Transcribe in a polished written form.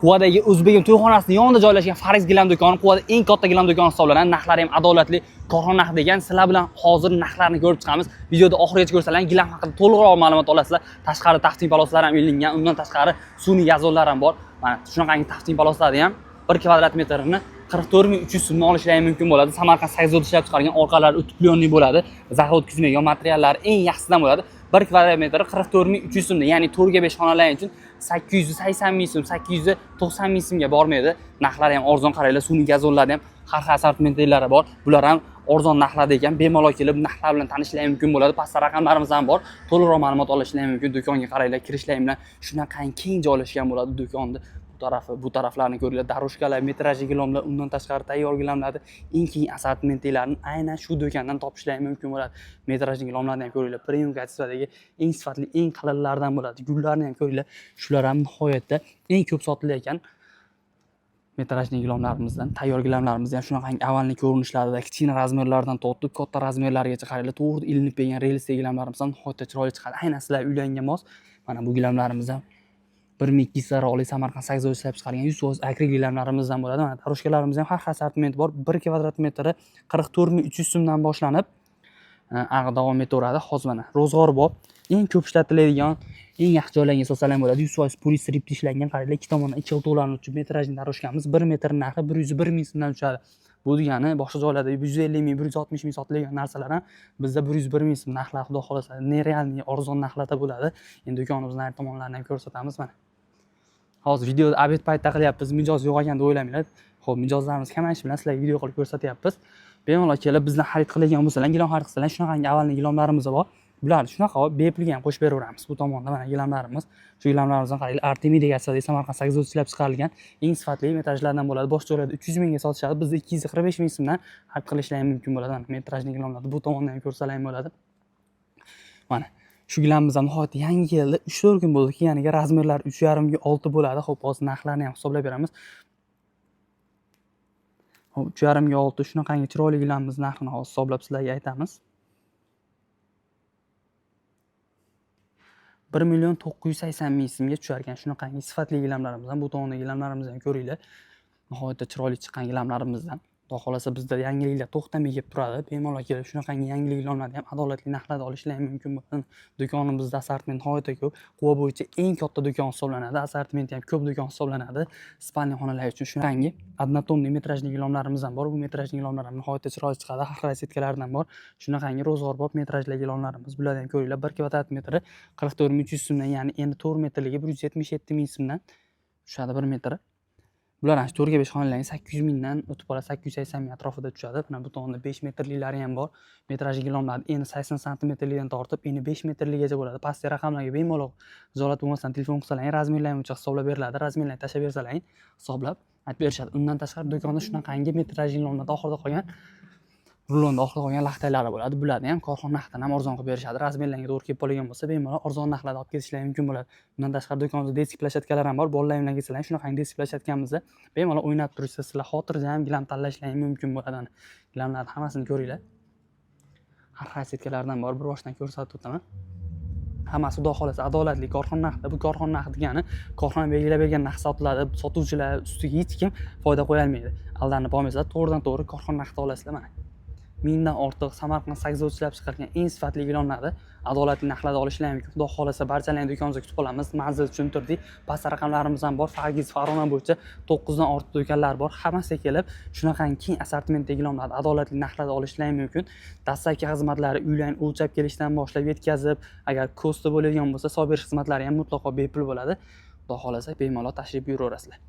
Quvadagi O'zbekim to'yxonasining yonida joylashgan Fariz gilam do'koni Quvada eng katta gilam do'koni hisoblanadi. Narxlari ham adolatli, korxona narxi degan. Sizlar bilan hozir narxlarni ko'rib chiqamiz. Videoda oxirigacha ko'rsalaring, gilam haqida to'liqroq ma'lumot olasizlar. Tashqari tafting paloslar ham ilingan, undan tashqari sun'iy gazonlar ham bor. Mana shunaqangi tafting paloslarni ham 1 kvadrat metrini 44300 so'mdan olishlari mumkin bo'ladi. Samarqand Sayzod ishlab chiqargan, orqalari o'tiplyonli bo'ladi. Zaxir o'tkazmaydigan materiallar eng yaxshisidan bo'ladi. 1 kvadrat metri 44300 so'mdan, ya'ni 4 ga 5 xonalar uchun 880 ming so'm, 890 ming so'mga bormaydi. Narxlari ham arzon, qaranglar, sun'iy gazonlarni ham har xil assortimentlari bor. Bular ham arzon narxlarda ekan. Bemalol kelib narxlar bilan tanishishlari mumkin bo'ladi. Pastda raqamlarimiz ham bor. To'liqroq ma'lumot olishlari mumkin. Do'konga qaranglar, kirishlari bilan shunaqangi keng joylashgan bo'ladi do'konni. Bu taraflarni ko'ringlar, darushkalar, metrajli gilamlar, undan tashqari tayyor gilamlarni eng keng assortimentlarni aynan shu do'kondan topishlari mumkin bo'ladi. Metrajli gilamlarni ham ko'ringlar, premium kategorizadagi eng sifatli, eng qalinlardan bo'ladi. Gullarni ham ko'ringlar, shular ham nihoyatda eng ko'p sotilayotgan metrajli gilamlarimizdan. Tayyor gilamlarimiz ham shunaqangi avvalgi ko'rinishlarida kichkina razmerlardan tortib katta razmerlargacha qaranglar, to'g'ri ilinib kelgan realistik gilamlarimiz ham nihoyatda chiroyli chiqadi. Aynan sizlar uylangan mos. Mana bu gilamlarimiz ham 1200 roli Samarqand Sayzod ishlab chiqargan 100% akrilik gilamlarimizdan bo'ladi. Mana taroshkalarimiz ham har xil assortiment bor. 1 kvadrat metri 44300 so'mdan boshlanib davom etaveradi. Hozir mana ro'zg'or bor. Eng ko'p ishlatiladigan, eng yaxshi joylangan sosalar bo'ladi. 100% polistrip ishlangan, qaranglar, ikki tomondan ikki o'toqlanuvchi metrajli taroshkamiz 1 metr narxi 101 ming so'mdan tushadi. Bu degani boshqa joylarda 150 ming, 160 ming sotilgan narsalar ham bizda 101 ming so'm narxlar, xudo xolasa, nerealniy arzon narxlarda bo'ladi. Endi do'konimizning har tomonlarini ham ko'rsatamiz mana. Hozir videoda obed paytida qilyapmiz, mijoz yo'q ekan deb o'ylamanglar. Xo'p, mijozlarimiz kamayishi bilan sizlarga video qilib ko'rsatyapmiz. Bemalol kelib bizdan xarid qiladigan bo'lsalar, gilam xarid qilsalar, shunaqangi avvalgi gilamlarimiz bor. Bularni shunaqa bepulga ham qo'shib beraveramiz. Bu tomonda mana gilamlarimiz. Shu gilamlarimizdan qaranglar, Artemida gazetida Samarqand Sayzod ishlab chiqarilgan eng sifatli metrajlardan bo'ladi. Boshqa joylarda 300 mingga sotishadi. Bizda 245 ming so'mdan xarid qilishlari mumkin bo'ladi. Mana metrajli gilamlarni bu tomondan ham ko'rsalar ham bo'ladi. Mana shu gilamimiz ham nihoyatda yangi keldi. 3-4 kun bo'ldi kelganiga, razmerlar 3,5 ga 6 bo'ladi. Xo'p, hozir narxlarni ham hisoblab beramiz. Xo'p, 3,5 ga 6 shunaqangi chiroyli gilamimiz narxini hozir hisoblab sizlarga aytamiz. 1,980 ming so'mga tushar ekan shunaqangi sifatli gilamlarimizdan. Bu tomonda gilamlarimizni ham ko'ringlar. Nihoyatda chiroyli chiqqan gilamlarimizdan. Xudo xolasa bizda yangiliklar to'xtamay kelib turadi. Bemalol kelib shunaqangi yangilik gilamlarni ham adolatli narxlarda olishlar mumkin bo'ladi. Do'konimizda assortiment nihoyatda ko'p. Quva bo'yicha eng katta do'kon hisoblanadi. Assortimenti ham ko'p do'kon hisoblanadi. Spalniy xonalar uchun shunaqangi однотонный metrajli gilamlarimiz ham bor. Bu metrajli gilamlar ham nihoyatda chiroyli chiqadi. Har xil setkalardan bor. Shunaqangi ro'zg'orbop metrajli gilamlarimiz. Bularni ham ko'ringlar. 1 kvadrat metri 44300 so'mdan, ya'ni endi 4 metrligi 177 ming so'mdan tushadi 1 metri. Bular ham 4 ga 5 xonalarning 800 mingdan o'tib qoladi, 880 ming atrofida tushadi. Mana bu tomonda 5 metrliklari ham bor. Metrajli gilamlar endi 80 santimetrlikdan tortib, endi 5 metrligacha bo'ladi. Pastki raqamlarga bemalol izolat bo'lmasdan telefon qilsalaring, razmerlarni o'cha hisoblab beriladi. Razmerlarni tashlab bersalaring, hisoblab aytib berishadi. Undan tashqari do'konda shunaqangi metrajli gilamlar oxirida qolgan, rulonda oxirida qolgan laxtaylari bo'ladi. Bularni ham korxona narxidan ham arzon qilib berishadi. Razmerlarga to'g'ri kelib qolgan bo'lsa, bemalol arzon narxlarda olib ketishlari mumkin bo'ladi. Bundan tashqari do'konimizda desk plashatkalar ham bor. Bolalar bilan kelsalar, shunaqangi desk plashatkamizda bemalol o'ynab turishsa, sizlar xotirjam gilam tanlashlari mumkin bo'ladi. Gilamlarni hammasini ko'ringlar. Har xil setkalardan bor, bir boshdan ko'rsatib o'taman. Hammasi xudo xolasa adolatli korxona narxida. Bu korxona narxi degani, korxona belgilab bergan narx sotiladi. Sotuvchilar ustiga hech kim foyda qo'ya olmaydi. Aldanib qolmaysizlar, to'g'ridan-to'g'ri korxona narxida olasizlar mana. Mingdan ortiq Samarqand Sayzod ishlab chiqargan eng sifatli gilamlarni adolatli narxlarda olishlar mumkin. Xudo xolasa barchalarni do'konimizga kutib qolamiz. Manzil tushuntirdik. Past raqamlarimiz ham bor. Fargiz, Farg'ona bo'yicha 9 dan ortiq do'konlar bor. Hammasiga kelib shunaqangi keng assortimentdagi gilamlarni adolatli narxlarda olishlar mumkin. Dastlabki xizmatlari uylarni o'lchab kelishdan boshlab yetkazib, agar kosti bo'ladigan bo'lsa, hisob berish xizmatlari ham mutlaqo bepul bo'ladi. Xudo xolasa bemalol tashrif buyuraverasizlar.